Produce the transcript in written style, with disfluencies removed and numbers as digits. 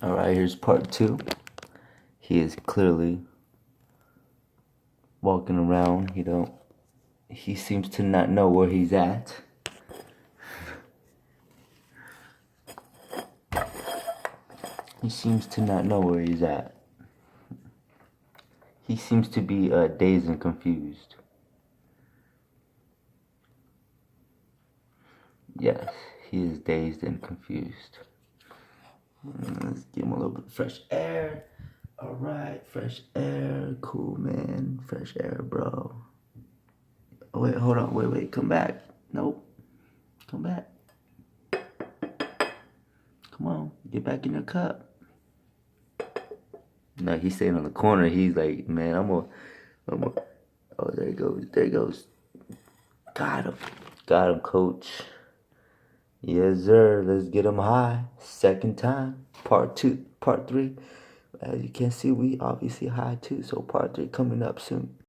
Alright, here's part 2. He is clearly walking around. He seems to not know where he's at. He seems to not know where he's at. He seems to be dazed and confused. Yes, he is dazed and confused. Let's give him a little bit of fresh air. Alright, fresh air. Cool, man. Fresh air, bro. Oh, wait, hold on. Wait. Come back. Nope. Come back. Come on. Get back in your cup. No, he's staying on the corner. He's like, man, I'm a. Oh, there he goes. There he goes. Got him, coach. Yes, sir. Let's get him high. Second time. Part 3. As you can see, we obviously high too. So part 3 coming up soon.